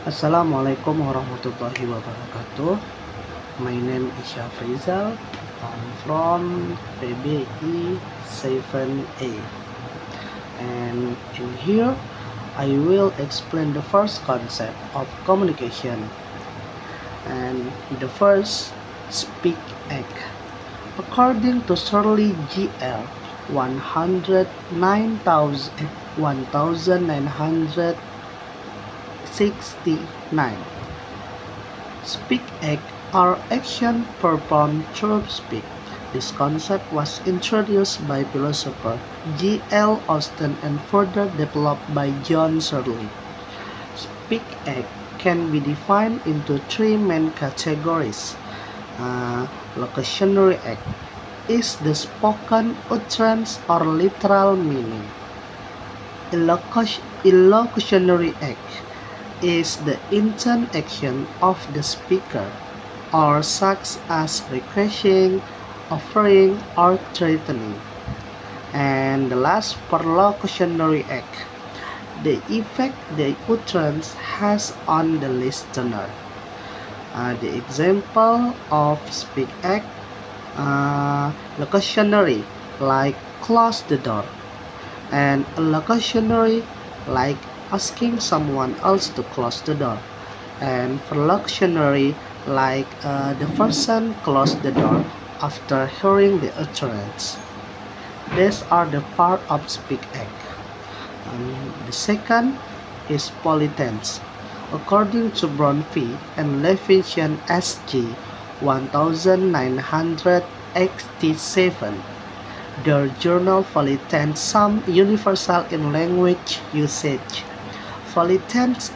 Assalamualaikum warahmatullahi wabarakatuh. My name is Syafrizal. I'm from PBI 7A. And in here, I will explain the first concept of communication. And the first, speak act. According to Shirley G.L. 1969, speak act are action performed through speech. This concept was introduced by philosopher G. L. Austin and further developed by John Shirley. Speak act can be defined into three main categories. Locutionary act is the spoken utterance or literal meaning. Illocutionary act is the intent action of the speaker, or such as requesting, offering, or threatening. And the last, perlocutionary act, the effect the utterance has on the listener. The example of speak act, locutionary, like close the door, and illocutionary, like asking someone else to close the door, and perlocutionary, like the person closed the door after hearing the utterance. These are the part of speak act. The second is polytense. According to Bromfield and Levinson SG 1987, their journal polytense some universal in language usage. Polytense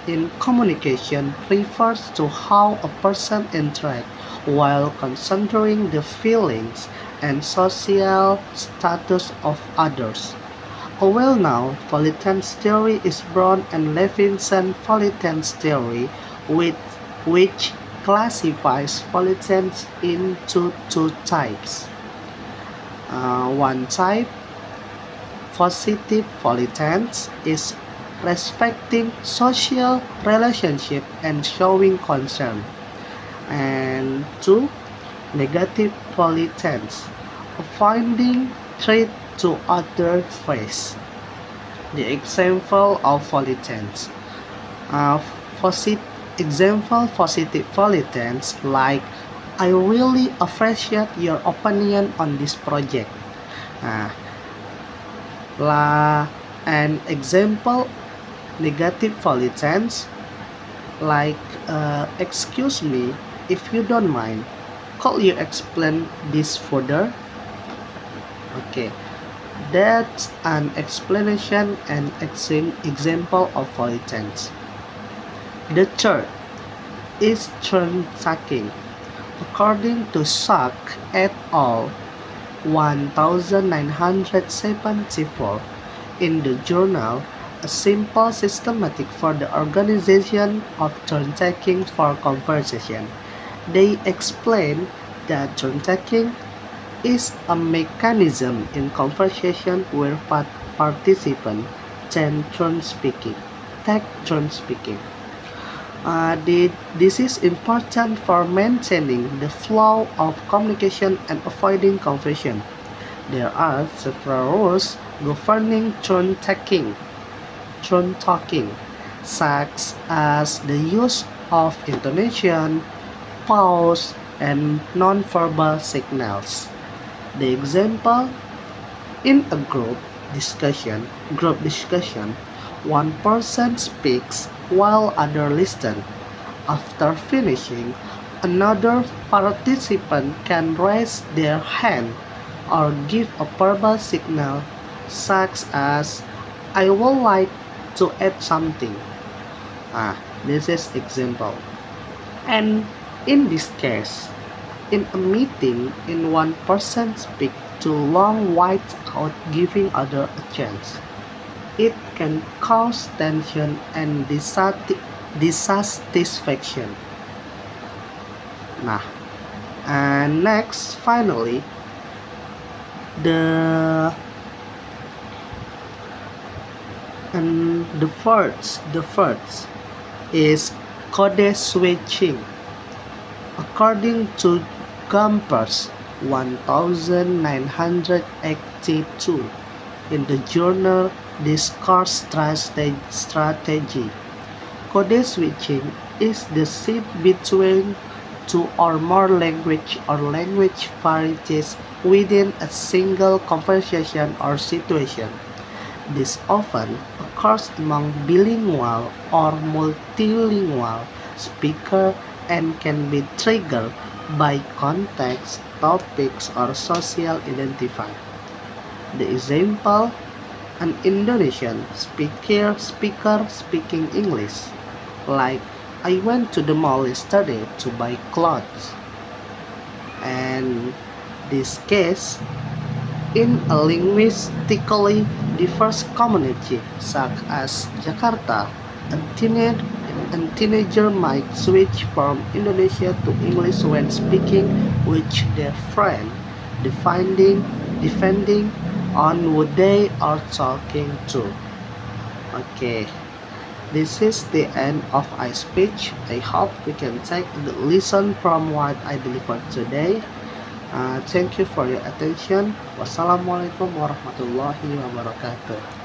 in communication refers to how a person interacts while considering the feelings and social status of others. A well-known polytense theory is Brown and Levinson polytense theory, which classifies polytense into two types. One type, positive polytense, is respecting social relationship and showing concern. And two, negative polytense, finding threat to other face. The example of polytense. Positive polytense, like I really appreciate your opinion on this project. An example negative polytense, like excuse me, if you don't mind, could you explain this further? Okay, that's an explanation and example of polytense. The third is turn taking. According to Sack et al. 1974, in the journal A Simple Systematic for the Organization of Turn-Taking for Conversation, they explain that turn-taking is a mechanism in conversation where participants take turn speaking. This is important for maintaining the flow of communication and avoiding confusion. There are several rules governing turn talking, such as the use of intonation, pause, and non-verbal signals. The example, in a group discussion, one person speaks while others listen. After finishing, another participant can raise their hand or give a verbal signal such as I would like to add something. This is example. And in this case, in a meeting, in one person speak too long without giving other a chance. It can cause tension and dissatisfaction. And next, finally, the and the first is code switching. According to Gompers 1982 in the journal Discourse Strategy, code switching is the shift between two or more language or language varieties within a single conversation or situation. This often occurs among bilingual or multilingual speakers and can be triggered by context, topics, or social identifier. The example, an Indonesian speaker speaking English, like I went to the mall yesterday to buy clothes. And this case, in a linguistically diverse community such as Jakarta, a teenager might switch from Indonesia to English when speaking with their friend, depending on who they are talking to. Okay, this is the end of my speech. I hope we can take the lesson from what I delivered today. Thank you for your attention. Wassalamualaikum warahmatullahi wabarakatuh.